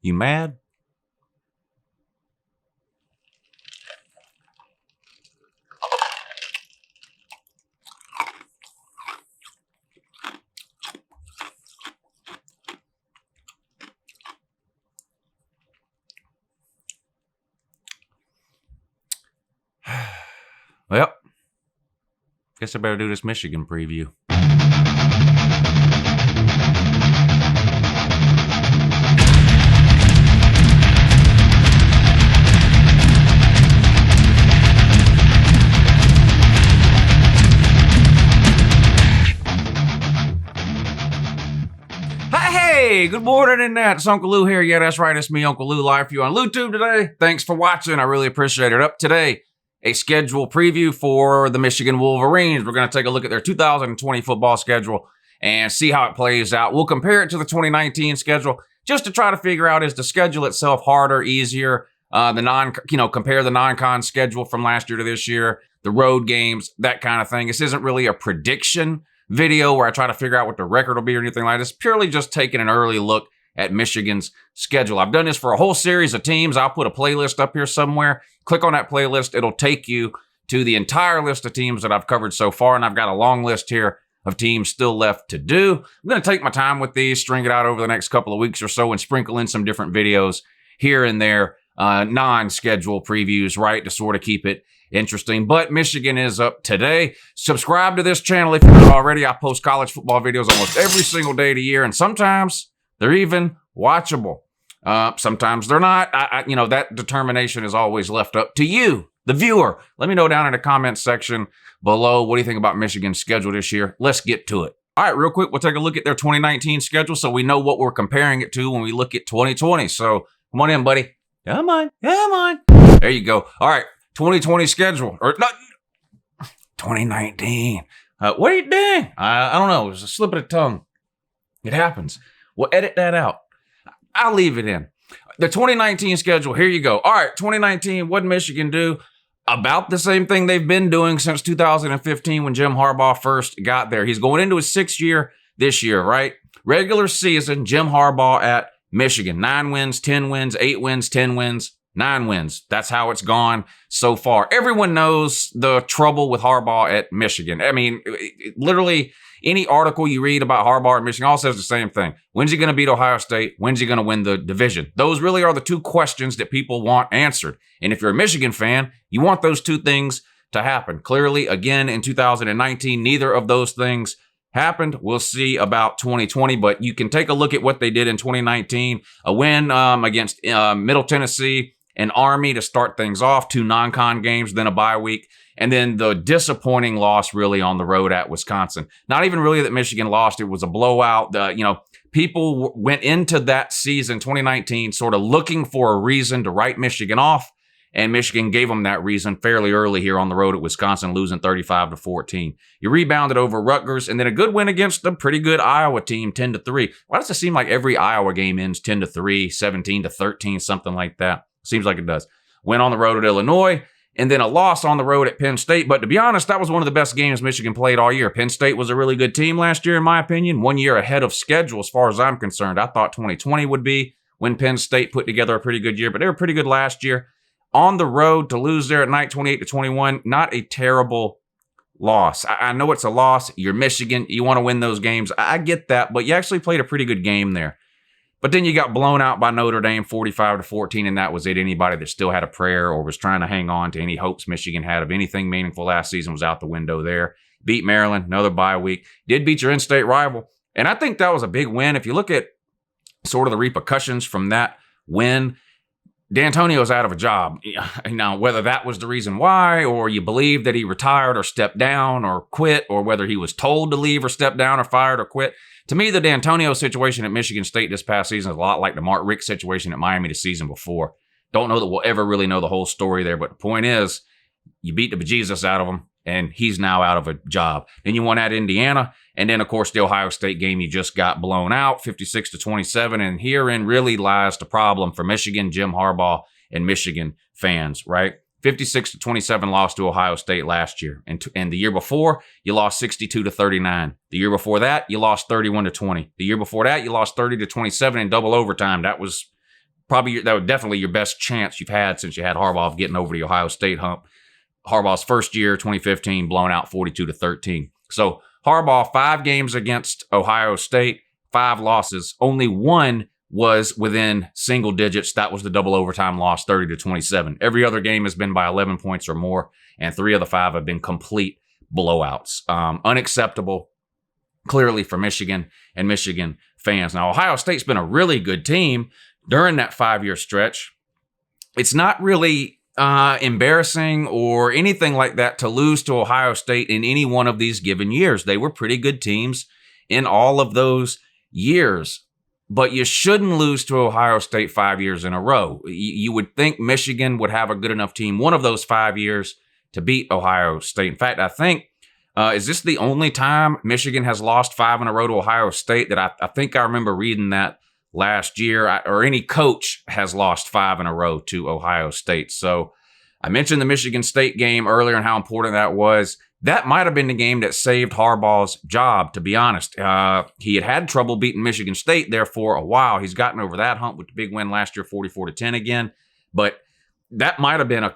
You mad? Well, guess I better do this Michigan preview. Hey, good morning, and that's Uncle Lou here. Yeah, that's right. It's me, Uncle Lou, live for you on YouTube today. Thanks for watching. I really appreciate it. Up today, a schedule preview for the Michigan Wolverines. We're going to take a look at their 2020 football schedule and see how it plays out. We'll compare it to the 2019 schedule just to try to figure out, is the schedule itself harder, easier, compare the non-con schedule from last year to this year, the road games, that kind of thing. This isn't really a prediction video where I try to figure out what the record will be or anything like this. Purely just taking an early look at Michigan's schedule. I've done this for a whole series of teams. I'll put a playlist up here somewhere. Click on that playlist. It'll take you to the entire list of teams that I've covered so far, and I've got a long list here of teams still left to do. I'm going to take my time with these, string it out over the next couple of weeks or so, and sprinkle in some different videos here and there, non-schedule previews, right, to sort of keep it interesting. But Michigan is up today. Subscribe to this channel if you're not already. I post college football videos almost every single day of the year, and sometimes they're even watchable. Sometimes they're not. That determination is always left up to you, the viewer. Let me know down in the comments section below. What do you think about Michigan's schedule this year? Let's get to it. All right, real quick, we'll take a look at their 2019 schedule so we know what we're comparing it to when we look at 2020. So come on in, buddy. Come on. There you go. All right, 2020 schedule. Or not 2019. What are you doing? I don't know. It was a slip of the tongue. It happens. We'll edit that out. I'll leave it in. The 2019 schedule, here you go. All right, 2019, what did Michigan do? About the same thing they've been doing since 2015 when Jim Harbaugh first got there. He's going into his 6th year this year, right? Regular season, Jim Harbaugh at Michigan. 9 wins, 10 wins, 8 wins, 10 wins, 9 wins. That's how it's gone so far. Everyone knows the trouble with Harbaugh at Michigan. I mean, literally any article you read about Harbaugh at Michigan all says the same thing. When's he going to beat Ohio State? When's he going to win the division? Those really are the two questions that people want answered. And if you're a Michigan fan, you want those two things to happen. Clearly, again, in 2019, neither of those things happened. We'll see about 2020, but you can take a look at what they did in 2019. A win against Middle Tennessee and Army to start things off, 2 non-con games, then a bye week, and then the disappointing loss really on the road at Wisconsin. Not even really that Michigan lost. It was a blowout. People went into that season, 2019, sort of looking for a reason to write Michigan off, and Michigan gave them that reason fairly early here on the road at Wisconsin, losing 35-14. You rebounded over Rutgers, and then a good win against a pretty good Iowa team, 10-3. Why does it seem like every Iowa game ends 10-3, 17-13, something like that? Seems like it does. Win on the road at Illinois, and then a loss on the road at Penn State. But to be honest, that was one of the best games Michigan played all year. Penn State was a really good team last year, in my opinion. 1 year ahead of schedule as far as I'm concerned. I thought 2020 would be when Penn State put together a pretty good year, but they were pretty good last year. On the road to lose there at night, 28-21, not a terrible loss. I know it's a loss. You're Michigan. You want to win those games. I get that, but you actually played a pretty good game there. But then you got blown out by Notre Dame 45-14, and that was it. Anybody that still had a prayer or was trying to hang on to any hopes Michigan had of anything meaningful last season was out the window there. Beat Maryland, another bye week. Did beat your in-state rival. And I think that was a big win. If you look at sort of the repercussions from that win, D'Antonio's out of a job. Now, whether that was the reason why, or you believe that he retired or stepped down or quit, or whether he was told to leave or step down or fired or quit, to me, the D'Antonio situation at Michigan State this past season is a lot like the Mark Richt situation at Miami the season before. Don't know that we'll ever really know the whole story there, but the point is, you beat the bejesus out of him, and he's now out of a job. Then you won at Indiana, and then, of course, the Ohio State game, you just got blown out, 56-27, and herein really lies the problem for Michigan, Jim Harbaugh, and Michigan fans, right? 56-27 loss to Ohio State last year. And the year before, you lost 62-39. The year before that, you lost 31-20. The year before that, you lost 30-27 in double overtime. That was that was definitely your best chance you've had since you had Harbaugh of getting over the Ohio State hump. Harbaugh's first year, 2015, blown out 42-13. So Harbaugh, 5 games against Ohio State, 5 losses. Only one was within single digits. That was the double overtime loss, 30-27. Every other game has been by 11 points or more, and 3 of the 5 have been complete blowouts. Unacceptable, clearly, for Michigan and Michigan fans. Now, Ohio State's been a really good team during that 5-year stretch. It's not really embarrassing or anything like that to lose to Ohio State in any one of these given years. They were pretty good teams in all of those years. But you shouldn't lose to Ohio State 5 years in a row. You would think Michigan would have a good enough team one of those 5 years to beat Ohio State. In fact, I think, is this the only time Michigan has lost 5 in a row to Ohio State? That I think I remember reading that last year, or any coach has lost 5 in a row to Ohio State. So I mentioned the Michigan State game earlier and how important that was. That might have been the game that saved Harbaugh's job, to be honest. He had trouble beating Michigan State there for a while. He's gotten over that hump with the big win last year, 44-10 again. But that might have been a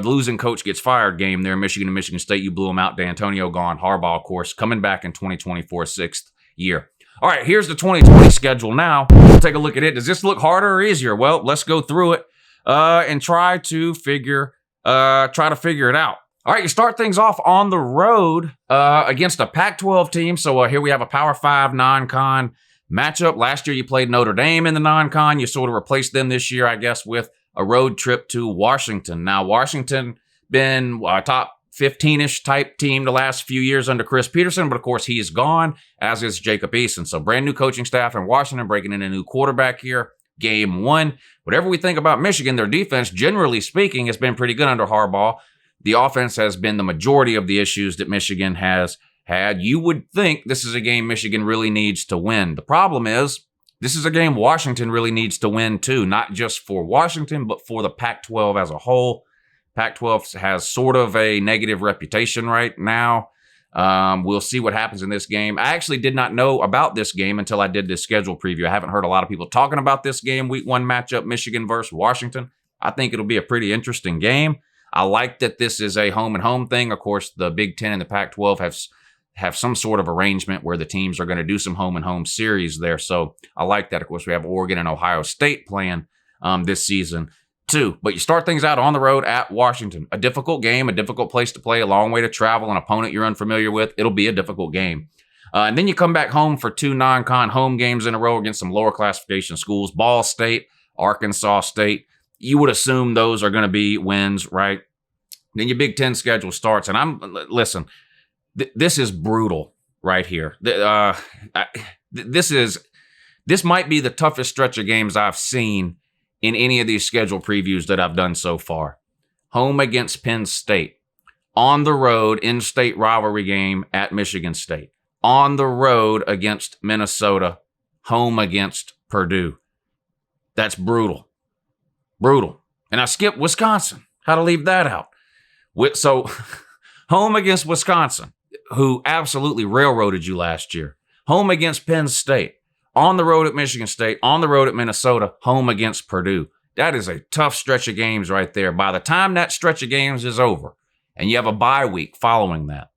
losing coach gets fired game there, Michigan and Michigan State. You blew him out. D'Antonio gone. Harbaugh, of course, coming back in 2024, 6th year. All right, here's the 2020 schedule now. We'll take a look at it. Does this look harder or easier? Well, let's go through it and try to figure it out. All right, you start things off on the road against a Pac-12 team. So here we have a Power 5 non-con matchup. Last year you played Notre Dame in the non-con. You sort of replaced them this year, I guess, with a road trip to Washington. Now, Washington been a top 15-ish type team the last few years under Chris Peterson, but of course he is gone, as is Jacob Eason. So brand new coaching staff in Washington, breaking in a new quarterback here. Game 1. Whatever we think about Michigan, their defense, generally speaking, has been pretty good under Harbaugh. The offense has been the majority of the issues that Michigan has had. You would think this is a game Michigan really needs to win. The problem is, this is a game Washington really needs to win too, not just for Washington, but for the Pac-12 as a whole. Pac-12 has sort of a negative reputation right now. We'll see what happens in this game. I actually did not know about this game until I did this schedule preview. I haven't heard a lot of people talking about this game, week 1 matchup, Michigan versus Washington. I think it'll be a pretty interesting game. I like that this is a home and home thing. Of course, the Big Ten and the Pac-12 have some sort of arrangement where the teams are going to do some home and home series there. So I like that. Of course, we have Oregon and Ohio State playing this season too. But you start things out on the road at Washington. A difficult game, a difficult place to play, a long way to travel, an opponent you're unfamiliar with. It'll be a difficult game. And then you come back home for 2 non-con home games in a row against some lower classification schools. Ball State, Arkansas State. You would assume those are going to be wins, right? Then your Big Ten schedule starts. And listen, this is brutal right here. This might be the toughest stretch of games I've seen in any of these schedule previews that I've done so far. Home against Penn State. On the road, in-state rivalry game at Michigan State. On the road against Minnesota. Home against Purdue. That's brutal. Brutal. And I skipped Wisconsin. How to leave that out? So, home against Wisconsin, who absolutely railroaded you last year. Home against Penn State. On the road at Michigan State. On the road at Minnesota. Home against Purdue. That is a tough stretch of games right there. By the time that stretch of games is over, and you have a bye week following that,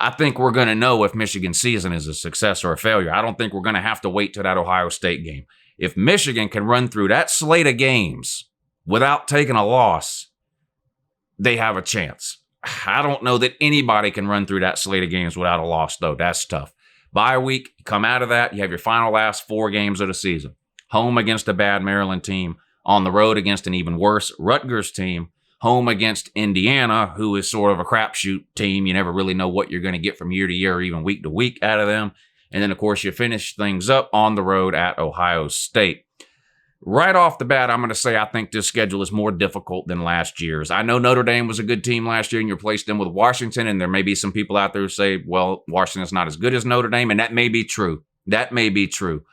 I think we're going to know if Michigan's season is a success or a failure. I don't think we're going to have to wait till that Ohio State game. If Michigan can run through that slate of games without taking a loss, they have a chance. I don't know that anybody can run through that slate of games without a loss, though. That's tough. Bye week, you come out of that, you have your final last 4 games of the season. Home against a bad Maryland team. On the road against an even worse Rutgers team. Home against Indiana, who is sort of a crapshoot team. You never really know what you're going to get from year to year or even week to week out of them. And then, of course, you finish things up on the road at Ohio State. Right off the bat, I'm going to say I think this schedule is more difficult than last year's. I know Notre Dame was a good team last year and you replaced them with Washington, and there may be some people out there who say, well, Washington's not as good as Notre Dame, and that may be true. That may be true.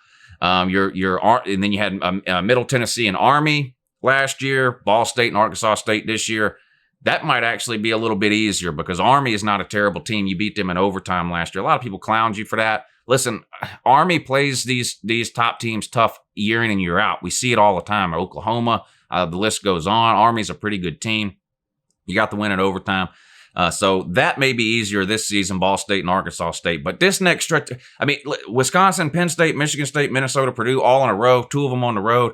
And then you had Middle Tennessee and Army last year, Ball State and Arkansas State this year. That might actually be a little bit easier because Army is not a terrible team. You beat them in overtime last year. A lot of people clowned you for that. Listen, Army plays these top teams tough year in and year out. We see it all the time. Oklahoma, the list goes on. Army's a pretty good team. You got the win in overtime. So that may be easier this season, Ball State and Arkansas State. But this next stretch, I mean, Wisconsin, Penn State, Michigan State, Minnesota, Purdue, all in a row, 2 of them on the road.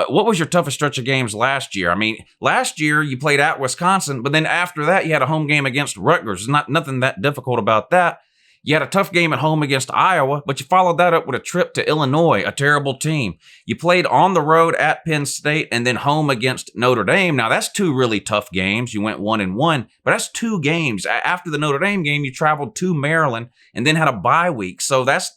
What was your toughest stretch of games last year? I mean, last year you played at Wisconsin, but then after that you had a home game against Rutgers. There's nothing that difficult about that. You had a tough game at home against Iowa, but you followed that up with a trip to Illinois, a terrible team. You played on the road at Penn State and then home against Notre Dame. Now, that's 2 really tough games. You went 1-1, but that's 2 games. After the Notre Dame game, you traveled to Maryland and then had a bye week. So that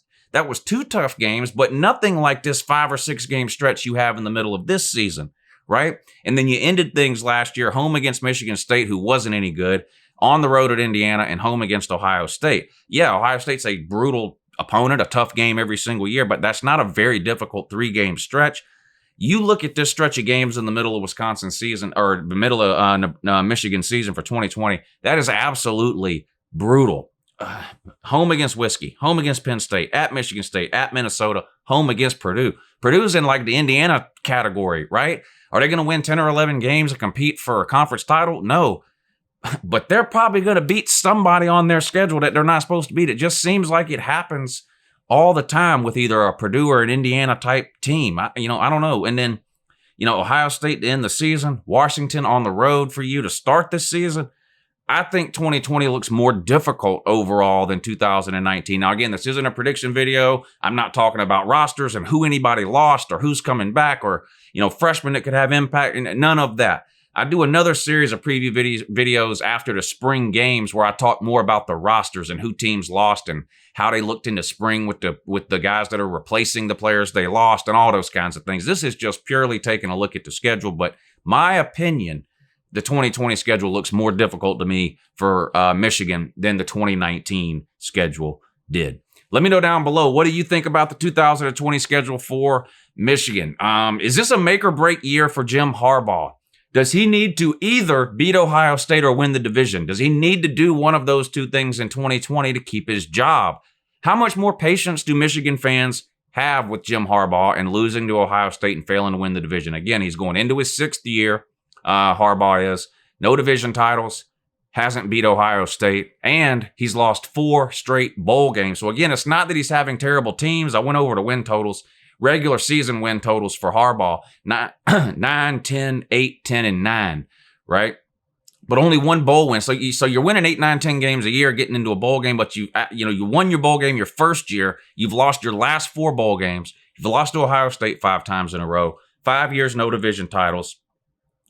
was 2 tough games, but nothing like this 5 or 6 game stretch you have in the middle of this season, right? And then you ended things last year, home against Michigan State, who wasn't any good, on the road at Indiana, and home against Ohio State. Yeah, Ohio State's a brutal opponent, a tough game every single year, but that's not a very difficult 3-game stretch. You look at this stretch of games in the middle of Wisconsin season, or the middle of Michigan season for 2020, that is absolutely brutal. Home against Whiskey, home against Penn State, at Michigan State, at Minnesota, home against Purdue. Purdue's in like the Indiana category, right? Are they going to win 10 or 11 games and compete for a conference title? No. But they're probably going to beat somebody on their schedule that they're not supposed to beat. It just seems like it happens all the time with either a Purdue or an Indiana type team. I don't know. And then, Ohio State to end the season, Washington on the road for you to start this season. I think 2020 looks more difficult overall than 2019. Now, again, this isn't a prediction video. I'm not talking about rosters and who anybody lost or who's coming back or, freshmen that could have impact. None of that. I do another series of preview videos after the spring games where I talk more about the rosters and who teams lost and how they looked into spring with the guys that are replacing the players they lost and all those kinds of things. This is just purely taking a look at the schedule. But my opinion, the 2020 schedule looks more difficult to me for Michigan than the 2019 schedule did. Let me know down below, what do you think about the 2020 schedule for Michigan? Is this a make or break year for Jim Harbaugh? Does he need to either beat Ohio State or win the division? Does he need to do one of those 2 things in 2020 to keep his job? How much more patience do Michigan fans have with Jim Harbaugh and losing to Ohio State and failing to win the division? Again, he's going into his 6th year. Harbaugh is. No division titles, hasn't beat Ohio State, and he's lost 4 straight bowl games. So again, it's not that he's having terrible teams. I went over to win totals. Regular season win totals for Harbaugh, 9, 10, 8, 10, and 9, right? But only 1 bowl win. So you're winning 8, 9, 10 games a year, getting into a bowl game, but you won your bowl game your first year. You've lost your last 4 bowl games. You've lost to Ohio State 5 times in a row. 5 years, no division titles.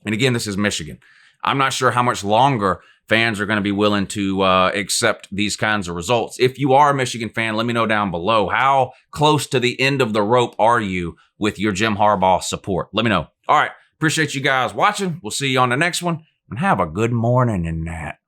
And again, this is Michigan. I'm not sure how much longer fans are going to be willing to accept these kinds of results. If you are a Michigan fan, let me know down below. How close to the end of the rope are you with your Jim Harbaugh support? Let me know. All right. Appreciate you guys watching. We'll see you on the next one. And have a good morning in that.